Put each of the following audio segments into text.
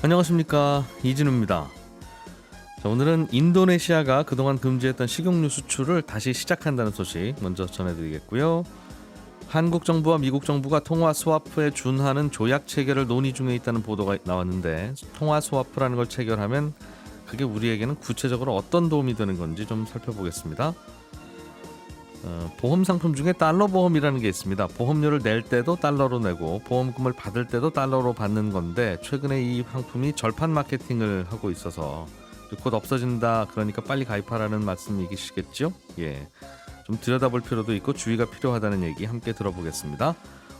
안녕하십니까, 이진우입니다. 자, 오늘은 인도네시아가 그동안 금지했던 식용유 수출을 다시 시작한다는 소식 먼저 전해드리겠고요. 한국 정부와 미국 정부가 통화 스와프에 준하는 조약 체결을 논의 중에 있다는 보도가 나왔는데, 통화 스와프라는 걸 체결하면 그게 우리에게는 구체적으로 어떤 도움이 되는 건지 좀 살펴보겠습니다. 보험 상품 중에 달러 보험이라는 게 있습니다. 보험료를 낼 때도 달러로 내고 보험금을 받을 때도 달러로 받는 건데, 최근에 이 상품이 절판 마케팅을 하고 있어서 곧 없어진다, 그러니까 빨리 가입하라는 말씀이시겠죠? 예, 좀 들여다볼 필요도 있고 주의가 필요하다는 얘기 함께 들어보겠습니다.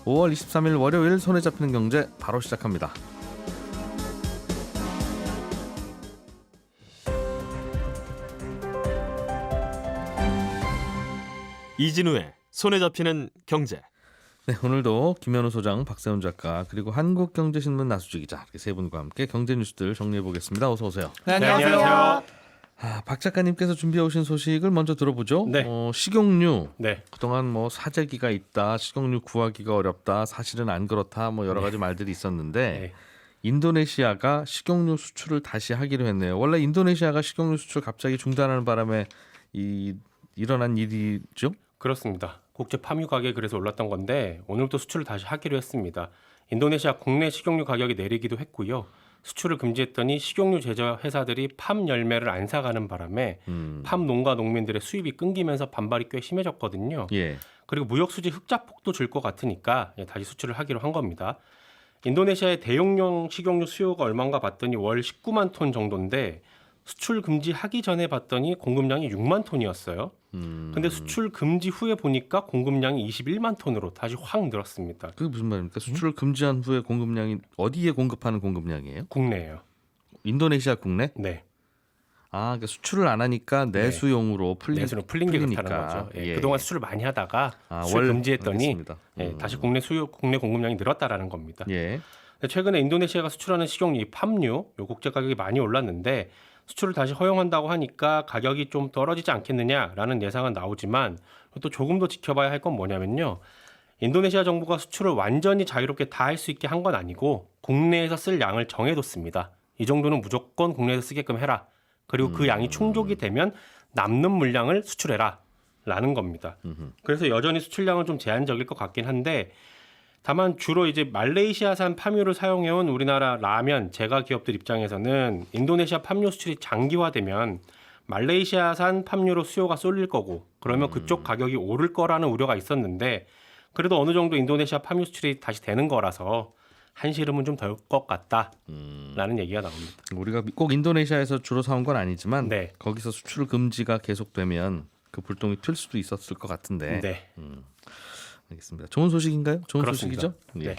5월 23일 월요일 손에 잡히는 경제 바로 시작합니다. 이진우의 손에 잡히는 경제. 네, 오늘도 김현우 소장, 박세훈 작가, 그리고 한국경제신문 나수지 기자, 이렇게 세 분과 함께 경제 뉴스들 정리해 보겠습니다. 어서 오세요. 네, 안녕하세요. 박 작가님께서 준비해 오신 소식을 먼저 들어보죠. 네. 식용유. 네. 그동안 뭐 사재기가 있다, 식용유 구하기가 어렵다, 사실은 안 그렇다, 뭐 여러 가지 말들이 있었는데 네. 인도네시아가 식용유 수출을 다시 하기로 했네요. 원래 인도네시아가 식용유 수출 갑자기 중단하는 바람에 일어난 일이죠. 그렇습니다. 국제 팜유 가격이 그래서 올랐던 건데 오늘도 수출을 다시 하기로 했습니다. 인도네시아 국내 식용유 가격이 내리기도 했고요. 수출을 금지했더니 식용유 제조 회사들이 팜 열매를 안 사가는 바람에 팜 농가 농민들의 수입이 끊기면서 반발이 꽤 심해졌거든요. 예. 그리고 무역 수지 흑자폭도 줄 것 같으니까 다시 수출을 하기로 한 겁니다. 인도네시아의 대용량 식용유 수요가 얼마인가 봤더니 월 19만 톤 정도인데 수출 금지하기 전에 봤더니 공급량이 6만 톤이었어요. 근데 수출 금지 후에 보니까 공급량이 21만 톤으로 다시 확 늘었습니다. 그게 무슨 말입니까? 수출을 금지한 후에 공급량이 어디에 공급하는 공급량이에요? 국내예요. 인도네시아 국내? 네. 그러니까 수출을 안 하니까 내수용으로 내수로 풀린 게 풀리니까. 그렇다는 거죠. 예. 그동안 수출을 많이 하다가 수출 금지했더니 알겠습니다. 다시 국내 공급량이 늘었다라는 겁니다. 예. 최근에 인도네시아가 수출하는 식용유 팜유 요 국제 가격이 많이 올랐는데 수출을 다시 허용한다고 하니까 가격이 좀 떨어지지 않겠느냐라는 예상은 나오지만 또 조금 더 지켜봐야 할 건 뭐냐면요. 인도네시아 정부가 수출을 완전히 자유롭게 다 할 수 있게 한 건 아니고 국내에서 쓸 양을 정해뒀습니다. 이 정도는 무조건 국내에서 쓰게끔 해라. 그리고 그 양이 충족이 되면 남는 물량을 수출해라 라는 겁니다. 그래서 여전히 수출량은 좀 제한적일 것 같긴 한데, 다만 주로 이제 말레이시아산 팜유를 사용해온 우리나라 라면 제과 기업들 입장에서는 인도네시아 팜유 수출이 장기화되면 말레이시아산 팜유로 수요가 쏠릴 거고, 그러면 그쪽 가격이 오를 거라는 우려가 있었는데, 그래도 어느 정도 인도네시아 팜유 수출이 다시 되는 거라서 한시름은 좀 덜 것 같다라는 얘기가 나옵니다. 우리가 꼭 인도네시아에서 주로 사온 건 아니지만 네. 거기서 수출 금지가 계속되면 그 불똥이 튈 수도 있었을 것 같은데. 네. 알겠습니다. 좋은 소식인가요? 좋은 그렇습니다. 소식이죠? 예. 네.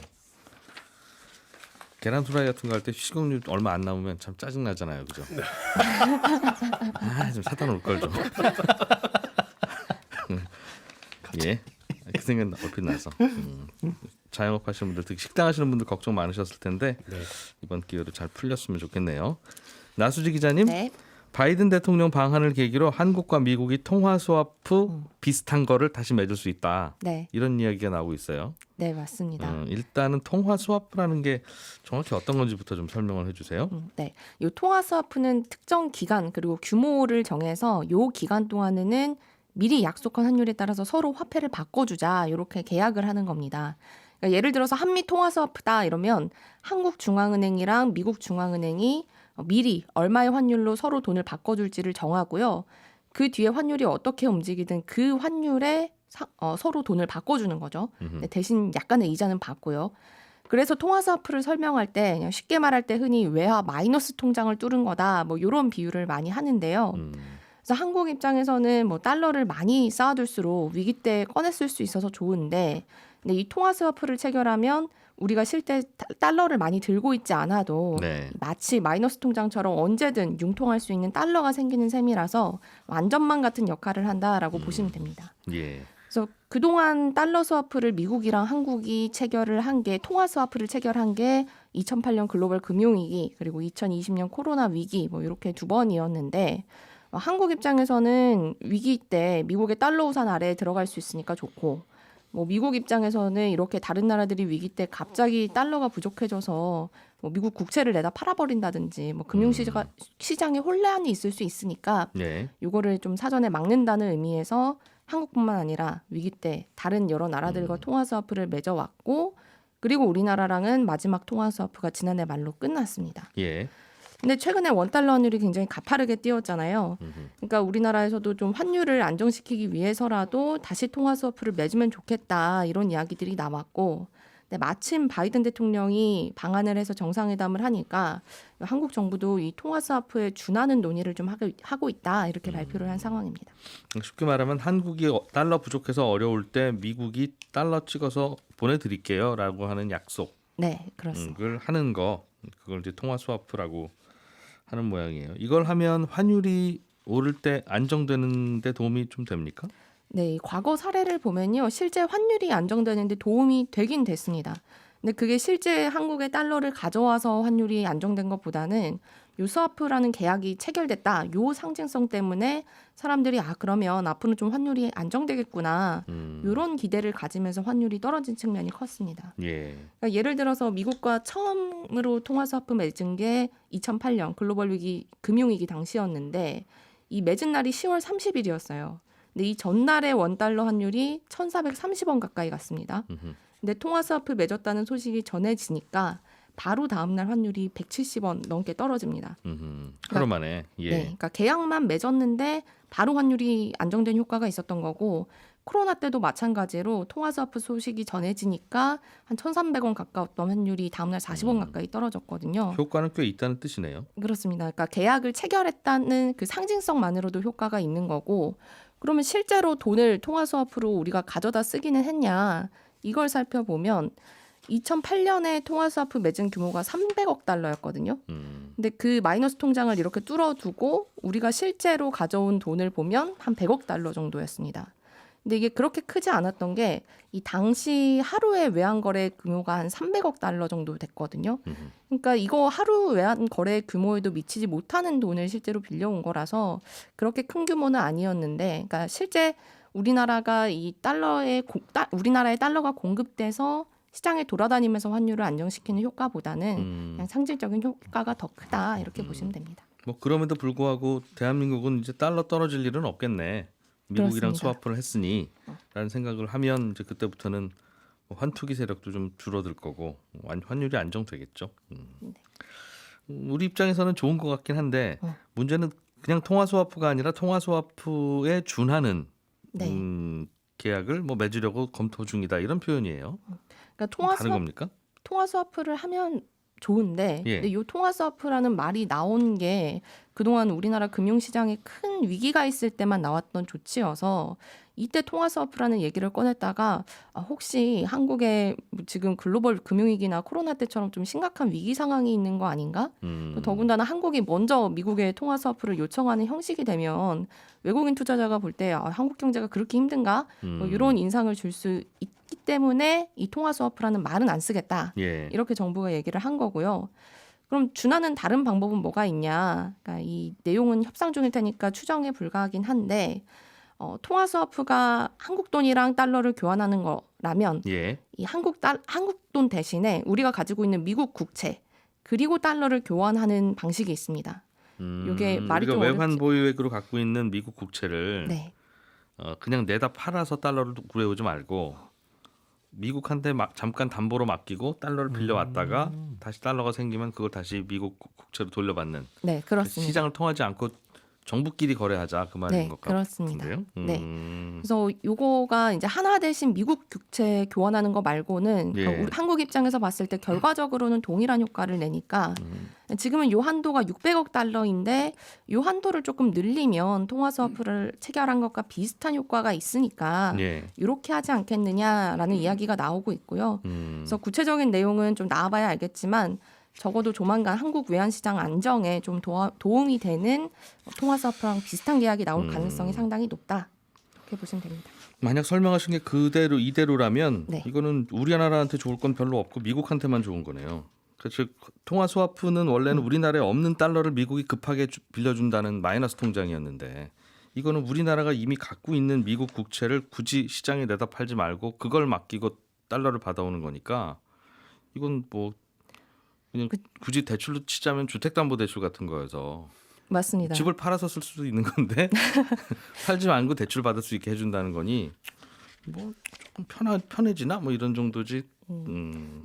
계란 후라이 같은 거 할 때 식용유 얼마 안 남으면 참 짜증 나잖아요, 그죠? 좀 사다 놓을 걸 좀. 예, 그 생각 얼핏 나서. 자영업 하시는 분들, 특히 식당 하시는 분들 걱정 많으셨을 텐데 네. 이번 기회로 잘 풀렸으면 좋겠네요. 나수지 기자님. 네. 바이든 대통령 방한을 계기로 한국과 미국이 통화 스와프 비슷한 거를 다시 맺을 수 있다. 네. 이런 이야기가 나오고 있어요. 네, 맞습니다. 일단은 통화 스와프라는 게 정확히 어떤 건지부터 좀 설명을 해주세요. 네. 이 통화 스와프는 특정 기간 그리고 규모를 정해서 요 기간 동안에는 미리 약속한 환율에 따라서 서로 화폐를 바꿔주자, 이렇게 계약을 하는 겁니다. 그러니까 예를 들어서 한미 통화 스와프다 이러면 한국 중앙은행이랑 미국 중앙은행이 미리 얼마의 환율로 서로 돈을 바꿔줄지를 정하고요. 그 뒤에 환율이 어떻게 움직이든 그 환율에 서로 돈을 바꿔주는 거죠. 대신 약간의 이자는 받고요. 그래서 통화 스와프를 설명할 때 그냥 쉽게 말할 때 흔히 외화 마이너스 통장을 뚫은 거다, 뭐 이런 비유를 많이 하는데요. 그래서 한국 입장에서는 뭐 달러를 많이 쌓아둘수록 위기 때 꺼내 쓸 수 있어서 좋은데, 근데 이 통화 스와프를 체결하면 우리가 실제 달러를 많이 들고 있지 않아도 네. 마치 마이너스 통장처럼 언제든 융통할 수 있는 달러가 생기는 셈이라서 완전만 같은 역할을 한다라고 보시면 됩니다. 예. 그래서 그동안 달러 스와프를 미국이랑 한국이 체결을 한 게, 통화 스와프를 체결한 게 2008년 글로벌 금융위기 그리고 2020년 코로나 위기, 뭐 이렇게 두 번이었는데, 한국 입장에서는 위기 때 미국의 달러 우산 아래에 들어갈 수 있으니까 좋고, 뭐 미국 입장에서는 이렇게 다른 나라들이 위기 때 갑자기 달러가 부족해져서 뭐 미국 국채를 내다 팔아버린다든지 뭐 금융시장에 혼란이 있을 수 있으니까 네. 이거를 좀 사전에 막는다는 의미에서 한국뿐만 아니라 위기 때 다른 여러 나라들과 통화 스와프를 맺어왔고 그리고 우리나라랑은 마지막 통화 스와프가 지난해 말로 끝났습니다. 예. 근데 최근에 원달러 환율이 굉장히 가파르게 뛰었잖아요. 음흠. 그러니까 우리나라에서도 좀 환율을 안정시키기 위해서라도 다시 통화 스와프를 맺으면 좋겠다 이런 이야기들이 나왔고 근데 마침 바이든 대통령이 방한을 해서 정상회담을 하니까 한국 정부도 이 통화 스와프에 준하는 논의를 좀 하고 있다 이렇게 발표를 한 상황입니다. 쉽게 말하면 한국이 달러 부족해서 어려울 때 미국이 달러 찍어서 보내드릴게요라고 하는 약속을 네, 그렇습니다. 하는 거 그걸 이제 통화 스와프라고 하는 모양이에요. 이걸 하면 환율이 오를 때 안정되는 데 도움이 좀 됩니까? 네, 이 과거 사례를 보면요. 실제 환율이 안정되는데 도움이 되긴 됐습니다. 근데 그게 실제 한국의 달러를 가져와서 환율이 안정된 것보다는 요 스와프라는 계약이 체결됐다. 요 상징성 때문에 사람들이 그러면 앞으로 좀 환율이 안정되겠구나. 요런 기대를 가지면서 환율이 떨어진 측면이 컸습니다. 예. 그러니까 예를 들어서 미국과 처음으로 통화 스와프 맺은 게 2008년 글로벌 위기 금융위기 당시였는데 이 맺은 날이 10월 30일이었어요. 근데 이 전날의 원달러 환율이 1,430원 가까이 갔습니다. 근데 통화 스와프 맺었다는 소식이 전해지니까 바로 다음날 환율이 170원 넘게 떨어집니다. 하루 만에. 예. 네, 그러니까 계약만 맺었는데 바로 환율이 안정된 효과가 있었던 거고 코로나 때도 마찬가지로 통화 스와프 소식이 전해지니까 한 1,300원 가까웠던 환율이 다음날 40원 가까이 떨어졌거든요. 효과는 꽤 있다는 뜻이네요. 그렇습니다. 그러니까 계약을 체결했다는 그 상징성만으로도 효과가 있는 거고 그러면 실제로 돈을 통화 스와프로 우리가 가져다 쓰기는 했냐 이걸 살펴보면 2008년에 통화 스와프 맺은 규모가 300억 달러였거든요. 근데 그 마이너스 통장을 이렇게 뚫어두고 우리가 실제로 가져온 돈을 보면 한 100억 달러 정도였습니다. 근데 이게 그렇게 크지 않았던 게 이 당시 하루의 외환 거래 규모가 한 300억 달러 정도 됐거든요. 그러니까 이거 하루 외환 거래 규모에도 미치지 못하는 돈을 실제로 빌려온 거라서 그렇게 큰 규모는 아니었는데, 그러니까 실제 우리나라가 이 우리나라의 달러가 공급돼서 시장에 돌아다니면서 환율을 안정시키는 효과보다는 그냥 상징적인 효과가 더 크다 이렇게 보시면 됩니다. 뭐 그럼에도 불구하고 대한민국은 이제 달러 떨어질 일은 없겠네. 미국이랑 그렇습니다. 스와프를 했으니라는 생각을 하면 이제 그때부터는 환투기 세력도 좀 줄어들 거고 환율이 안정되겠죠. 우리 입장에서는 좋은 것 같긴 한데 문제는 그냥 통화 스와프가 아니라 통화 스와프에 준하는 네. 계약을 뭐 맺으려고 검토 중이다 이런 표현이에요. 그러니까 다른 겁니까? 통화 스와프를 하면 좋은데, 예. 근데 이 통화 스와프라는 말이 나온 게 그동안 우리나라 금융시장에 큰 위기가 있을 때만 나왔던 조치여서 이때 통화 스와프라는 얘기를 꺼냈다가 혹시 한국에 지금 글로벌 금융위기나 코로나 때처럼 좀 심각한 위기 상황이 있는 거 아닌가? 또 더군다나 한국이 먼저 미국에 통화 스와프를 요청하는 형식이 되면 외국인 투자자가 볼 때 한국 경제가 그렇게 힘든가? 뭐 이런 인상을 줄 수 있기 때문에 이 통화 스와프라는 말은 안 쓰겠다. 예. 이렇게 정부가 얘기를 한 거고요. 그럼 준하는 다른 방법은 뭐가 있냐? 그러니까 이 내용은 협상 중일 테니까 추정에 불과하긴 한데 통화 스와프가 한국 돈이랑 달러를 교환하는 거라면 예. 이 한국 돈 대신에 우리가 가지고 있는 미국 국채 그리고 달러를 교환하는 방식이 있습니다. 이게 말이 우리가 좀 외환 어렵지. 보유액으로 갖고 있는 미국 국채를 네, 그냥 내다 팔아서 달러를 구해오지 말고 미국한테 잠깐 담보로 맡기고 달러를 빌려왔다가 다시 달러가 생기면 그걸 다시 미국 국채로 돌려받는 네 그렇습니다. 시장을 통하지 않고 정부끼리 거래하자 그 말인 네, 것 그렇습니다. 같은데요. 네. 그래서 요거가 이제 하나 대신 미국 국채 교환하는 거 말고는 예. 그러니까 한국 입장에서 봤을 때 결과적으로는 동일한 효과를 내니까 지금은 요 한도가 600억 달러인데 요 한도를 조금 늘리면 통화 스와프를 체결한 것과 비슷한 효과가 있으니까 예. 이렇게 하지 않겠느냐라는 이야기가 나오고 있고요. 그래서 구체적인 내용은 좀 나와봐야 알겠지만 적어도 조만간 한국 외환시장 안정에 좀 도움이 되는 통화 스와프랑 비슷한 계약이 나올 가능성이 상당히 높다. 이렇게 보시면 됩니다. 만약 설명하신 게 그대로 이대로라면 네. 이거는 우리나라한테 좋을 건 별로 없고 미국한테만 좋은 거네요. 즉 통화 스와프는 원래는 우리나라에 없는 달러를 미국이 급하게 빌려준다는 마이너스 통장이었는데 이거는 우리나라가 이미 갖고 있는 미국 국채를 굳이 시장에 내다 팔지 말고 그걸 맡기고 달러를 받아오는 거니까 이건 뭐 그냥 굳이 대출로 치자면 주택담보대출 같은 거여서 맞습니다. 집을 팔아서 쓸 수도 있는 건데 팔지 말고 대출 받을 수 있게 해준다는 거니 뭐 조금 편해지나 뭐 이런 정도지.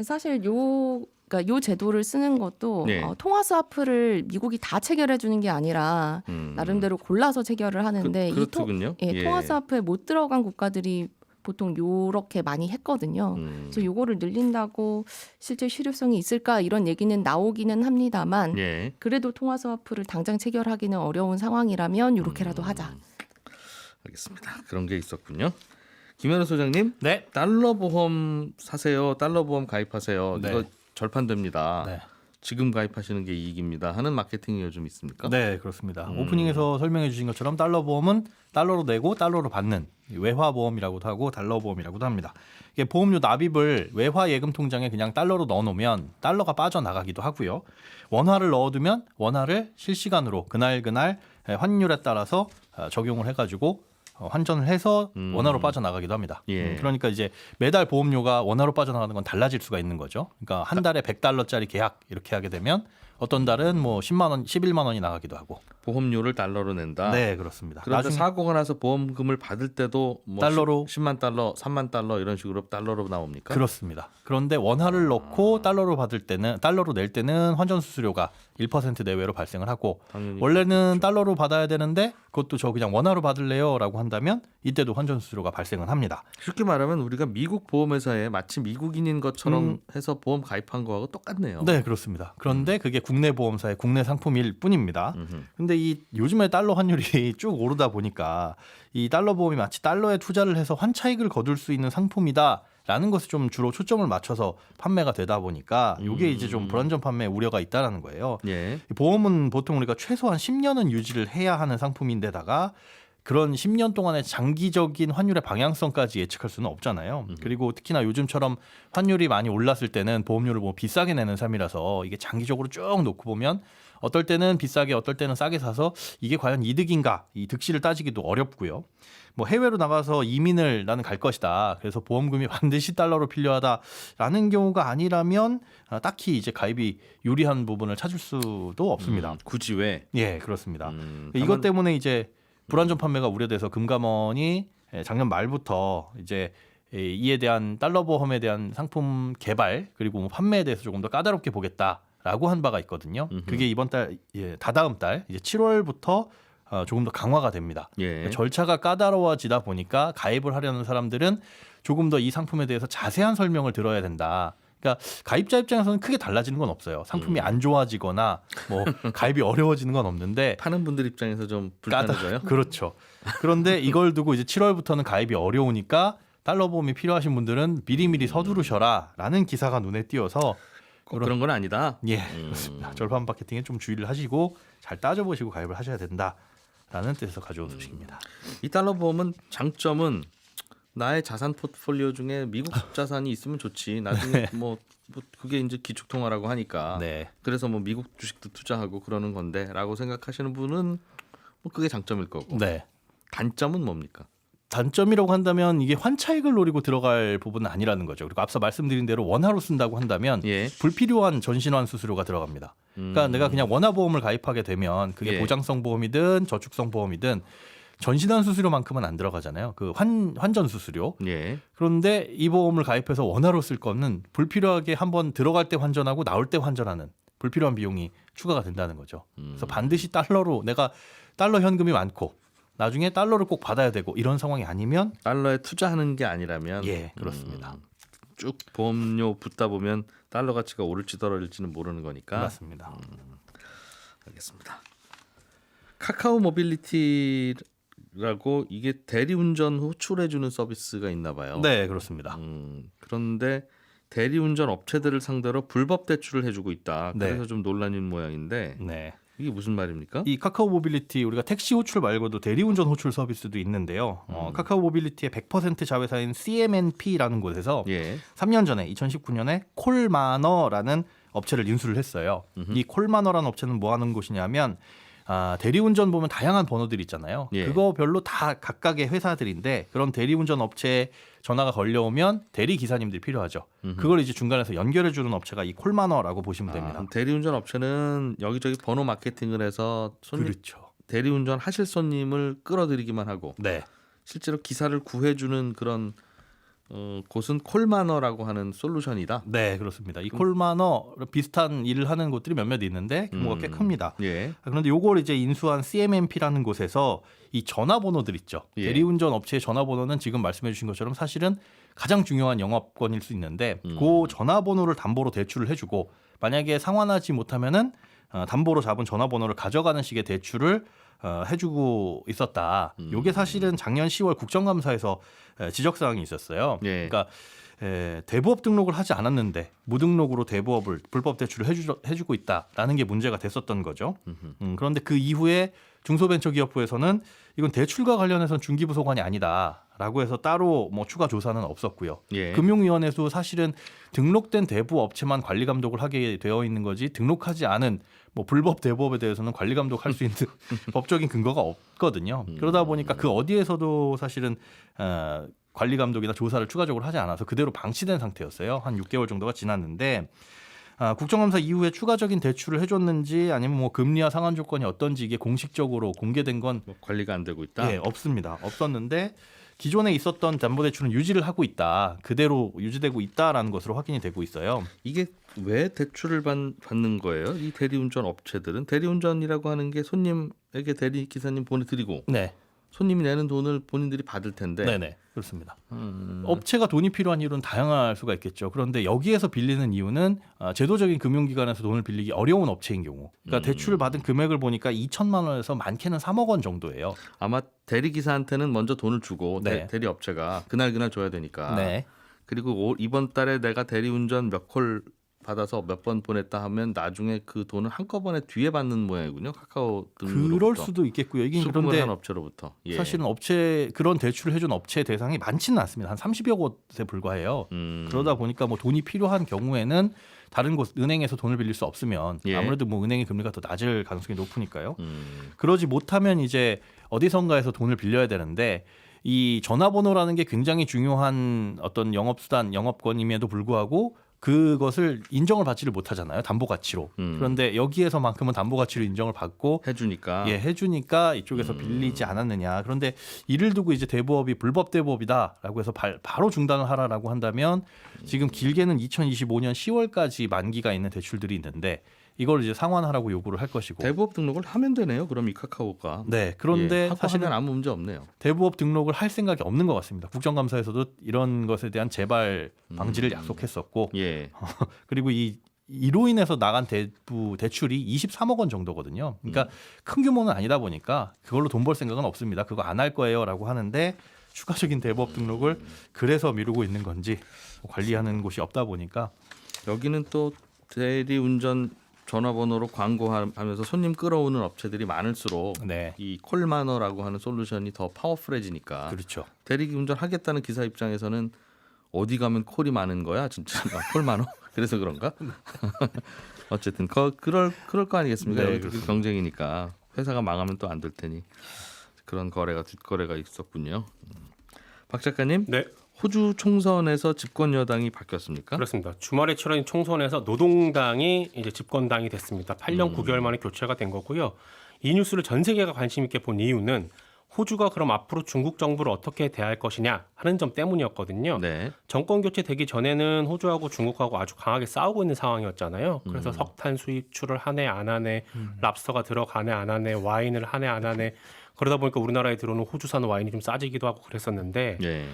사실 그러니까 요 제도를 쓰는 것도 네. 통화스와프를 미국이 다 체결해 주는 게 아니라 나름대로 골라서 체결을 하는데 그렇군요. 통화스와프에 못 들어간 국가들이 보통 요렇게 많이 했거든요. 그래서 요거를 늘린다고 실제 실효성이 있을까 이런 얘기는 나오기는 합니다만 예. 그래도 통화스와프를 당장 체결하기는 어려운 상황이라면 요렇게라도 하자. 알겠습니다. 그런 게 있었군요. 김현우 소장님, 네. 달러 보험 사세요. 달러 보험 가입하세요. 네. 이거 절판됩니다. 네. 지금 가입하시는 게 이익입니다. 하는 마케팅이 요즘 있습니까? 네, 그렇습니다. 오프닝에서 설명해 주신 것처럼 달러 보험은 달러로 내고 달러로 받는 외화 보험이라고도 하고 달러 보험이라고도 합니다. 이게 보험료 납입을 외화 예금 통장에 그냥 달러로 넣어 놓으면 달러가 빠져나가기도 하고요. 원화를 넣어두면 원화를 실시간으로 그날 환율에 따라서 적용을 해가지고 환전을 해서 원화로 빠져나가기도 합니다. 예. 그러니까 이제 매달 보험료가 원화로 빠져나가는 건 달라질 수가 있는 거죠. 그러니까 한 달에 100달러짜리 계약 이렇게 하게 되면 어떤 달은 뭐 10만 원, 11만 원이 나가기도 하고. 보험료를 달러로 낸다. 네, 그렇습니다. 그런데 나중에 사고가 나서 보험금을 받을 때도 뭐 달러로 10만 달러, 3만 달러 이런 식으로 달러로 나옵니까? 그렇습니다. 그런데 원화를 넣고 달러로 받을 때는 달러로 낼 때는 환전 수수료가 1% 내외로 발생을 하고 당연히 원래는 달러로 받아야 되는데 그것도 저 그냥 원화로 받을래요라고 한다면 이때도 환전 수수료가 발생을 합니다. 쉽게 말하면 우리가 미국 보험회사에 마치 미국인인 것처럼 해서 보험 가입한 거하고 똑같네요. 네, 그렇습니다. 그런데 그게 국내 보험사의 국내 상품일 뿐입니다. 근데 이 요즘에 달러 환율이 쭉 오르다 보니까 이 달러 보험이 마치 달러에 투자를 해서 환차익을 거둘 수 있는 상품이다라는 것에 좀 주로 초점을 맞춰서 판매가 되다 보니까 이게 이제 좀 불안전 판매 우려가 있다라는 거예요. 예. 보험은 보통 우리가 최소한 10년은 유지를 해야 하는 상품인데다가 그런 10년 동안의 장기적인 환율의 방향성까지 예측할 수는 없잖아요. 그리고 특히나 요즘처럼 환율이 많이 올랐을 때는 보험료를 뭐 비싸게 내는 삶이라서 이게 장기적으로 쭉 놓고 보면 어떨 때는 비싸게 어떨 때는 싸게 사서 이게 과연 이득인가 이 득실을 따지기도 어렵고요. 뭐 해외로 나가서 이민을 나는 갈 것이다. 그래서 보험금이 반드시 달러로 필요하다라는 경우가 아니라면 딱히 이제 가입이 유리한 부분을 찾을 수도 없습니다. 굳이 왜? 예, 그렇습니다. 이것 다만- 때문에 이제 불안전 판매가 우려돼서 금감원이 작년 말부터 이제 이에 대한 달러 보험에 대한 상품 개발 그리고 뭐 판매에 대해서 조금 더 까다롭게 보겠다라고 한 바가 있거든요. 그게 이번 달, 다다음 달 이제 7월부터 조금 더 강화가 됩니다. 예. 절차가 까다로워지다 보니까 가입을 하려는 사람들은 조금 더 이 상품에 대해서 자세한 설명을 들어야 된다. 그러니까 가입자 입장에서는 크게 달라지는 건 없어요. 상품이 안 좋아지거나 뭐 가입이 어려워지는 건 없는데 파는 분들 입장에서 좀 불편해져요. 그렇죠. 그런데 이걸 두고 이제 7월부터는 가입이 어려우니까 달러 보험이 필요하신 분들은 미리미리 서두르셔라라는 기사가 눈에 띄어서 꼭 그런 건 아니다. 예, 그렇습니다. 절판 마케팅에 좀 주의를 하시고 잘 따져보시고 가입을 하셔야 된다라는 뜻에서 가져온 소식입니다. 이 달러 보험은 장점은 나의 자산 포트폴리오 중에 미국 자산이 있으면 좋지. 나중에 뭐 그게 이제 기축통화라고 하니까. 네. 그래서 뭐 미국 주식도 투자하고 그러는 건데라고 생각하시는 분은 뭐 그게 장점일 거고. 네. 단점은 뭡니까? 단점이라고 한다면 이게 환차익을 노리고 들어갈 부분은 아니라는 거죠. 그리고 앞서 말씀드린 대로 원화로 쓴다고 한다면 예. 불필요한 전신환 수수료가 들어갑니다. 그러니까 내가 그냥 원화 보험을 가입하게 되면 그게 예. 보장성 보험이든 저축성 보험이든 전신환 수수료만큼은 안 들어가잖아요. 그 환전 수수료. 예. 그런데 이 보험을 가입해서 원화로 쓸 거는 불필요하게 한번 들어갈 때 환전하고 나올 때 환전하는 불필요한 비용이 추가가 된다는 거죠. 그래서 반드시 달러로 내가 달러 현금이 많고 나중에 달러를 꼭 받아야 되고 이런 상황이 아니면 달러에 투자하는 게 아니라면 예, 그렇습니다. 쭉 보험료 붙다 보면 달러 가치가 오를지 떨어질지는 모르는 거니까. 맞습니다. 알겠습니다. 카카오 모빌리티라고 이게 대리운전 호출해 주는 서비스가 있나 봐요. 네, 그렇습니다. 그런데 대리운전 업체들을 상대로 불법 대출을 해주고 있다. 네. 그래서 좀 논란인 모양인데 네. 이게 무슨 말입니까? 이 카카오 모빌리티 우리가 택시 호출 말고도 대리운전 호출 서비스도 있는데요. 카카오 모빌리티의 100% 자회사인 CMNP라는 곳에서 예. 3년 전에 2019년에 콜마너라는 업체를 인수를 했어요. 이 콜마너라는 업체는 뭐 하는 곳이냐면 대리운전 보면 다양한 번호들 있잖아요. 예. 그거별로 다 각각의 회사들인데 그런 대리운전 업체에 전화가 걸려오면 대리 기사님들이 필요하죠. 그걸 이제 중간에서 연결해 주는 업체가 이 콜마너라고 보시면 됩니다. 그럼 대리운전 업체는 여기저기 번호 마케팅을 해서 손님 그렇죠. 대리운전 하실 손님을 끌어들이기만 하고 네. 실제로 기사를 구해주는 그런 곳은 콜마너라고 하는 솔루션이다. 네, 그렇습니다. 이 콜마너 비슷한 일을 하는 곳들이 몇몇 있는데 규모가 꽤 큽니다. 예. 그런데 요걸 이제 인수한 CMMP라는 곳에서 이 전화번호들 있죠. 예. 대리운전 업체의 전화번호는 지금 말씀해 주신 것처럼 사실은 가장 중요한 영업권일 수 있는데 그 전화번호를 담보로 대출을 해주고 만약에 상환하지 못하면은 담보로 잡은 전화번호를 가져가는 식의 대출을 해주고 있었다. 요게 사실은 작년 10월 국정감사에서 지적사항이 있었어요. 예. 그러니까 대부업 등록을 하지 않았는데 무등록으로 대부업을 불법 대출을 해주고 있다라는 게 문제가 됐었던 거죠. 그런데 그 이후에 중소벤처기업부에서는 이건 대출과 관련해서는 중기부소관이 아니다라고 해서 따로 뭐 추가 조사는 없었고요. 예. 금융위원회도 사실은 등록된 대부 업체만 관리 감독을 하게 되어 있는 거지 등록하지 않은 뭐 불법 대부업에 대해서는 관리 감독할 수 있는 법적인 근거가 없거든요. 그러다 보니까 그 어디에서도 사실은 관리 감독이나 조사를 추가적으로 하지 않아서 그대로 방치된 상태였어요. 한 6개월 정도가 지났는데 국정감사 이후에 추가적인 대출을 해줬는지 아니면 뭐 금리와 상환 조건이 어떤지 이게 공식적으로 공개된 건 뭐 관리가 안 되고 있다. 예, 없습니다. 없었는데 기존에 있었던 담보대출은 유지를 하고 있다. 그대로 유지되고 있다라는 것으로 확인이 되고 있어요. 이게 왜 대출을 받는 거예요? 이 대리운전 업체들은 대리운전이라고 하는 게 손님에게 대리 기사님 보내드리고 네, 손님이 내는 돈을 본인들이 받을 텐데. 네네 그렇습니다. 업체가 돈이 필요한 이유는 다양할 수가 있겠죠. 그런데 여기에서 빌리는 이유는 제도적인 금융기관에서 돈을 빌리기 어려운 업체인 경우. 그러니까 대출을 받은 금액을 보니까 2천만 원에서 많게는 3억 원 정도예요. 아마 대리 기사한테는 먼저 돈을 주고 네. 대리 업체가 그날 줘야 되니까. 네, 그리고 이번 달에 내가 대리운전 몇 콜 받아서 몇 번 보냈다 하면 나중에 그 돈을 한꺼번에 뒤에 받는 모양이군요. 카카오 등으로부터. 그럴 수도 있겠고요. 이게 수금을 그런데 한 업체로부터. 예. 사실은 업체 그런 대출을 해준 업체 대상이 많지는 않습니다. 한 30여 곳에 불과해요. 그러다 보니까 뭐 돈이 필요한 경우에는 다른 곳 은행에서 돈을 빌릴 수 없으면 예. 아무래도 뭐 은행의 금리가 더 낮을 가능성이 높으니까요. 그러지 못하면 이제 어디선가에서 돈을 빌려야 되는데 이 전화번호라는 게 굉장히 중요한 어떤 영업수단, 영업권임에도 불구하고 그것을 인정을 받지를 못하잖아요. 담보 가치로. 그런데 여기에서만큼은 담보 가치로 인정을 받고 해주니까. 예, 해주니까 이쪽에서 빌리지 않았느냐. 그런데 이를 두고 이제 대부업이 불법 대부업이다라고 해서 바로 중단을 하라라고 한다면 지금 길게는 2025년 10월까지 만기가 있는 대출들이 있는데 이걸 이제 상환하라고 요구를 할 것이고. 대부업 등록을 하면 되네요. 그럼 이 카카오가. 네, 그런데 예, 사실은 사실은 아무 문제 없네요. 대부업 등록을 할 생각이 없는 것 같습니다. 국정감사에서도 이런 것에 대한 재발 방지를 약속했었고, 예. 그리고 이로 인해서 나간 대출이 23억 원 정도거든요. 그러니까 큰 규모는 아니다 보니까 그걸로 돈 벌 생각은 없습니다. 그거 안 할 거예요라고 하는데 추가적인 대부업 등록을 그래서 미루고 있는 건지 관리하는 곳이 없다 보니까 여기는 또 대리운전 전화번호로 광고하면서 손님 끌어오는 업체들이 많을수록 네, 이 콜마너라고 하는 솔루션이 더 파워풀해지니까 그렇죠. 대리운전 하겠다는 기사 입장에서는 어디 가면 콜이 많은 거야 진짜 콜마너 그래서 그런가? 어쨌든 그럴 거 아니겠습니까? 네, 여기 그렇습니다. 경쟁이니까 회사가 망하면 또 안 될 테니 그런 뒷거래가 있었군요. 박 작가님, 네, 호주 총선에서 집권 여당이 바뀌었습니까? 그렇습니다. 주말에 치러진 총선에서 노동당이 이제 집권당이 됐습니다. 8년 9개월 만에 교체가 된 거고요. 이 뉴스를 전 세계가 관심 있게 본 이유는 호주가 그럼 앞으로 중국 정부를 어떻게 대할 것이냐 하는 점 때문이었거든요. 네. 정권 교체 되기 전에는 호주하고 중국하고 아주 강하게 싸우고 있는 상황이었잖아요. 그래서 석탄 수입출을 하네 안 하네, 랍스터가 들어가네 안 하네, 와인을 하네 안 하네. 그러다 보니까 우리나라에 들어오는 호주산 와인이 좀 싸지기도 하고 그랬었는데 예.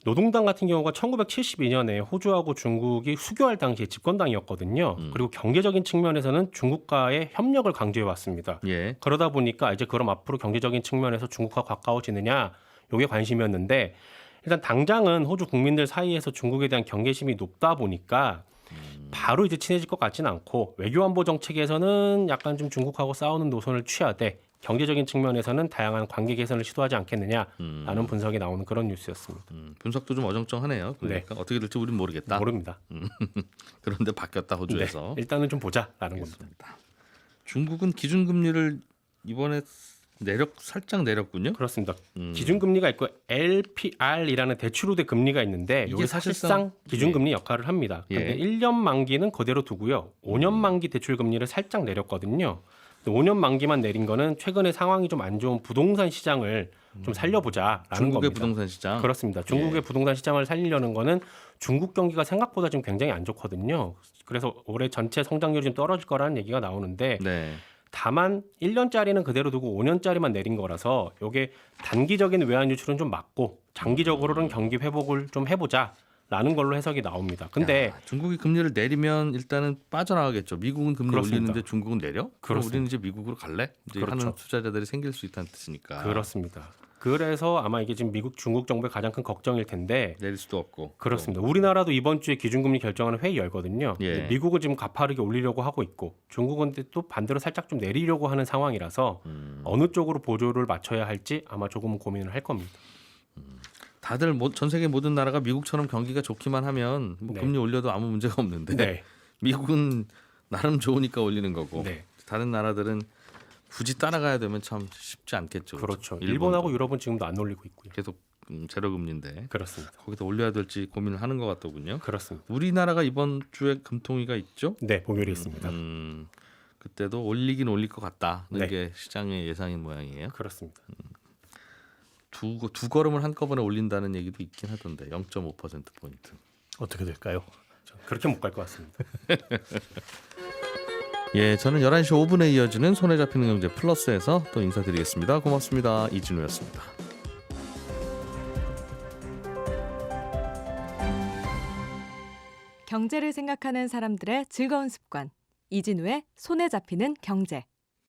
노동당 같은 경우가 1972년에 호주하고 중국이 수교할 당시에 집권당이었거든요. 그리고 경제적인 측면에서는 중국과의 협력을 강조해 왔습니다. 예. 그러다 보니까 이제 그럼 앞으로 경제적인 측면에서 중국과 가까워지느냐 이게 관심이었는데 일단 당장은 호주 국민들 사이에서 중국에 대한 경계심이 높다 보니까 바로 이제 친해질 것 같지는 않고 외교안보 정책에서는 약간 좀 중국하고 싸우는 노선을 취하되 경제적인 측면에서는 다양한 관계 개선을 시도하지 않겠느냐라는 분석이 나오는 그런 뉴스였습니다. 분석도 좀 어정쩡하네요. 그러니까 어떻게 될지 우리는 모르겠다. 모릅니다. 그런데 바뀌었다 호주에서. 네, 일단은 좀 보자라는 겁니다. 중국은 기준금리를 이번에 살짝 내렸군요. 그렇습니다. 음. 기준금리가 있고 LPR이라는 대출 우대 금리가 있는데 이게 이게 사실상 기준금리 역할을 합니다. 예. 근데 1년 만기는 그대로 두고요. 5년 만기 대출 금리를 살짝 내렸거든요. 5년 만기만 내린 거는 최근에 상황이 좀 안 좋은 부동산 시장을 좀 살려보자라는 중국의 겁니다. 부동산 시장. 그렇습니다. 중국의 예. 부동산 시장을 살리려는 거는 중국 경기가 생각보다 지금 굉장히 안 좋거든요. 그래서 올해 전체 성장률이 좀 떨어질 거라는 얘기가 나오는데 네. 다만 1년짜리는 그대로 두고 5년짜리만 내린 거라서 이게 단기적인 외환 유출은 좀 막고 장기적으로는 경기 회복을 좀 해보자라는 걸로 해석이 나옵니다. 근데 야, 중국이 금리를 내리면 일단은 빠져나가겠죠. 미국은 금리 그렇습니다. 올리는데 중국은 내려? 그럼 그렇습니다. 우리는 이제 미국으로 갈래? 이제 그렇죠. 하는 투자자들이 생길 수 있다는 뜻이니까. 그렇습니다. 그래서 아마 이게 지금 미국, 중국 정부의 가장 큰 걱정일 텐데 내릴 수도 없고. 그렇습니다. 우리나라도 이번 주에 기준금리 결정하는 회의 열거든요. 예. 근데 미국은 지금 가파르게 올리려고 하고 있고 중국은 또 반대로 살짝 좀 내리려고 하는 상황이라서 어느 쪽으로 보조를 맞춰야 할지 아마 조금은 고민을 할 겁니다. 다들 전 세계 모든 나라가 미국처럼 경기가 좋기만 하면 뭐 네. 금리 올려도 아무 문제가 없는데 네. 미국은 나름 좋으니까 올리는 거고 네. 다른 나라들은 굳이 따라가야 되면 참 쉽지 않겠죠. 그렇죠. 일본도 일본하고 유럽은 지금도 안 올리고 있고요. 계속 제로 금리인데 그렇습니다. 거기다 올려야 될지 고민을 하는 것 같더군요. 그렇습니다. 우리나라가 이번 주에 금통위가 있죠. 네, 목요일에 있습니다. 그때도 올리긴 올릴 것 같다는 네. 게 시장의 예상인 모양이에요. 그렇습니다. 두 걸음을 한꺼번에 올린다는 얘기도 있긴 하던데 0.5% 포인트. 어떻게 될까요? 그렇게 못 갈 것 같습니다. 예, 저는 11시 5분에 이어지는 손에 잡히는 경제 플러스에서 또 인사드리겠습니다. 고맙습니다. 이진우였습니다. 경제를 생각하는 사람들의 즐거운 습관. 이진우의 손에 잡히는 경제.